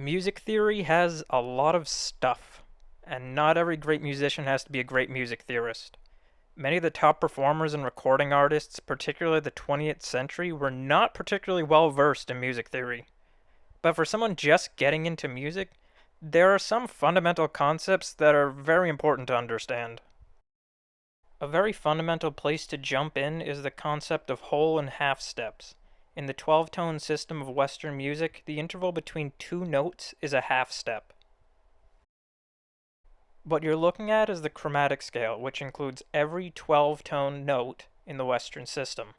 Music theory has a lot of stuff, and not every great musician has to be a great music theorist. Many of the top performers and recording artists, particularly the 20th century, were not particularly well versed in music theory. But for someone just getting into music, there are some fundamental concepts that are very important to understand. A very fundamental place to jump in is the concept of whole and half steps. In the 12-tone system of Western music, the interval between two notes is a half step. What you're looking at is the chromatic scale, which includes every 12-tone note in the Western system.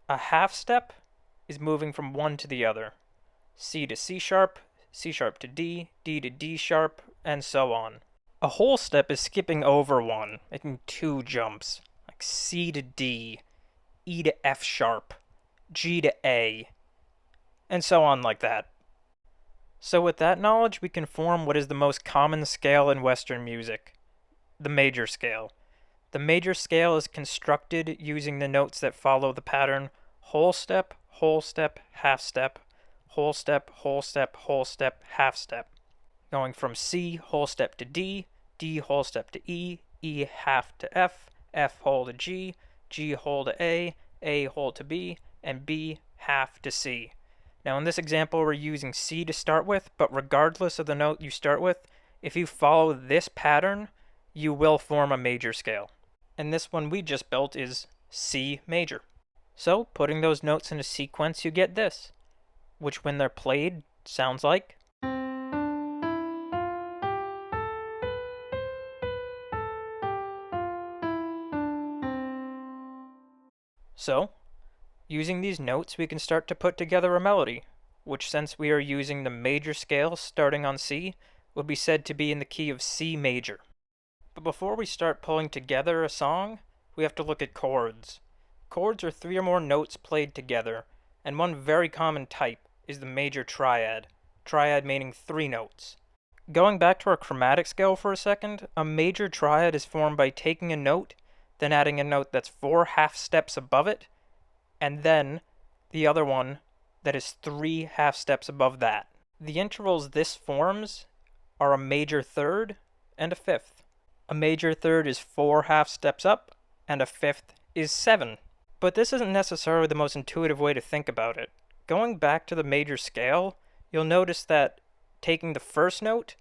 A half step is moving from one to the other. C to C sharp to D, D to D sharp, and so on. A whole step is skipping over one, making two jumps, like C to D, E to F sharp, G to A, and so on like that. So with that knowledge, we can form what is the most common scale in Western music, the major scale. The major scale is constructed using the notes that follow the pattern whole step, half step, whole step, half step, going from C whole step to D, D whole step to E, E half to F, F whole to G, G whole to A whole to B, and B half to C. Now in this example we're using C to start with, but regardless of the note you start with, if you follow this pattern, you will form a major scale. And this one we just built is C major. So putting those notes in a sequence, you get this, which when they're played sounds like. So, using these notes, we can start to put together a melody, which since we are using the major scale starting on C, would be said to be in the key of C major. But before we start pulling together a song, we have to look at chords. Chords are three or more notes played together, and one very common type is the major triad, triad meaning three notes. Going back to our chromatic scale for a second, a major triad is formed by taking a note, then adding a note that's 4 half steps above it, and then the other one that is 3 half steps above that. The intervals this forms are a major third and a fifth. A major third is 4 half steps up, and a fifth is 7. But this isn't necessarily the most intuitive way to think about it. Going back to the major scale, you'll notice that taking the first note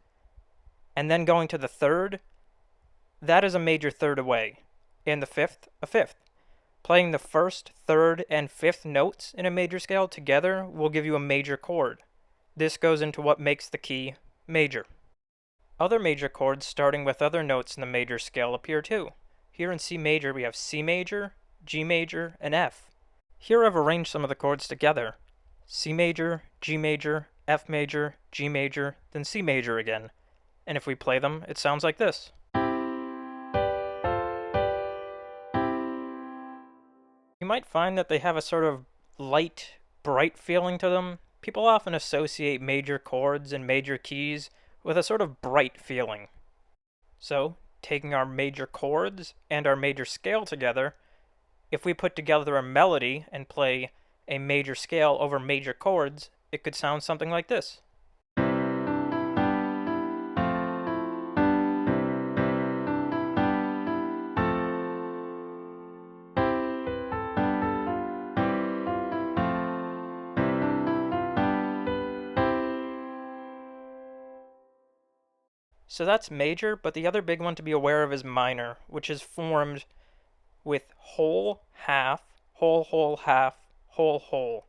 and then going to the third, that is a major third away, and the fifth, a fifth. Playing the first, third, and fifth notes in a major scale together will give you a major chord. This goes into what makes the key major. Other major chords starting with other notes in the major scale appear too. Here in C major we have C major, G major, and F. Here I've arranged some of the chords together. C major, G major, F major, G major, then C major again. And if we play them, it sounds like this. You might find that they have a sort of light, bright feeling to them. People often associate major chords and major keys with a sort of bright feeling. So, taking our major chords and our major scale together, if we put together a melody and play a major scale over major chords, it could sound something like this. So that's major, but the other big one to be aware of is minor, which is formed with whole, half, whole, half, whole.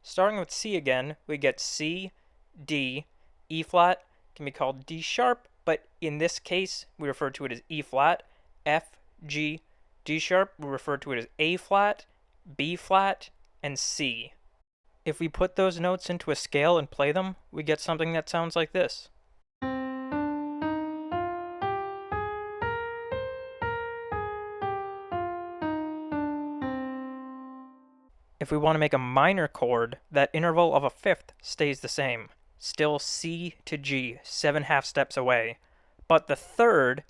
Starting with C again, we get C, D, E flat, can be called D sharp, but in this case, we refer to it as E flat, F, G, D sharp, we refer to it as A flat, B flat, and C. If we put those notes into a scale and play them, we get something that sounds like this. If we want to make a minor chord, that interval of a fifth stays the same. Still C to G, 7 half steps away. But the third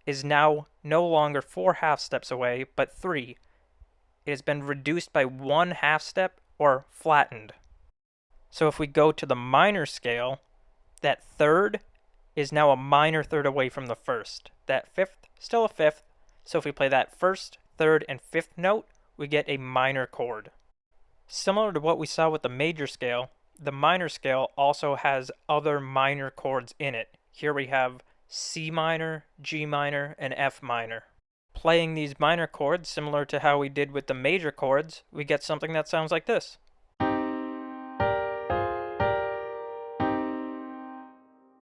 is now no longer 4 half steps away, but 3. It has been reduced by 1 half step or flattened. So if we go to the minor scale, that third is now a minor third away from the first. That fifth, still a fifth. So if we play that first, third, and fifth note, we get a minor chord. Similar to what we saw with the major scale, the minor scale also has other minor chords in it. Here we have C minor, G minor, and F minor. Playing these minor chords, similar to how we did with the major chords, we get something that sounds like this.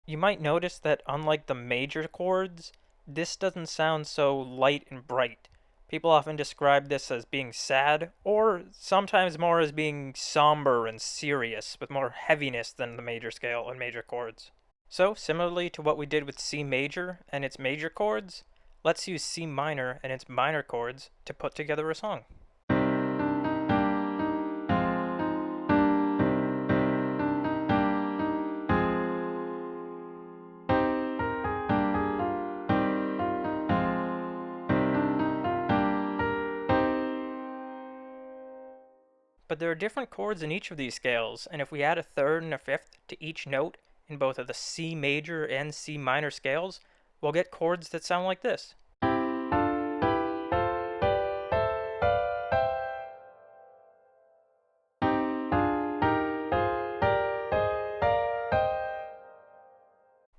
You might notice that unlike the major chords, this doesn't sound so light and bright. People often describe this as being sad, or sometimes more as being somber and serious, with more heaviness than the major scale and major chords. So, similarly to what we did with C major and its major chords, let's use C minor and its minor chords to put together a song. But there are different chords in each of these scales, and if we add a third and a fifth to each note in both of the C major and C minor scales, we'll get chords that sound like this.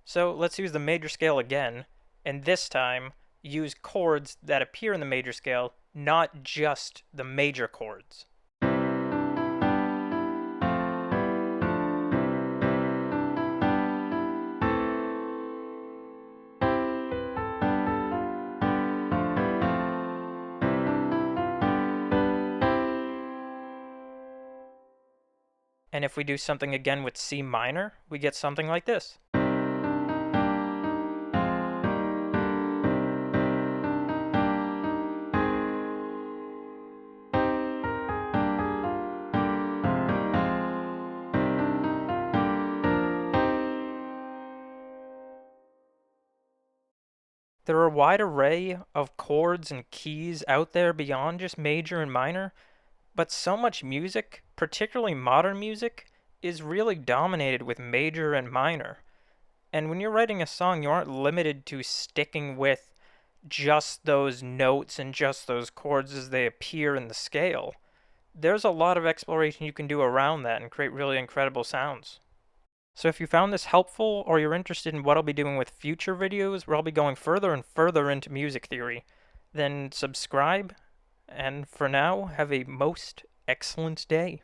So let's use the major scale again, and this time use chords that appear in the major scale, not just the major chords. And if we do something again with C minor, we get something like this. There are a wide array of chords and keys out there beyond just major and minor, but so much music, particularly modern music, is really dominated with major and minor. And when you're writing a song, you aren't limited to sticking with just those notes and just those chords as they appear in the scale. There's a lot of exploration you can do around that and create really incredible sounds. So if you found this helpful, or you're interested in what I'll be doing with future videos where I'll be going further and further into music theory, then subscribe, and for now, have a most excellent day.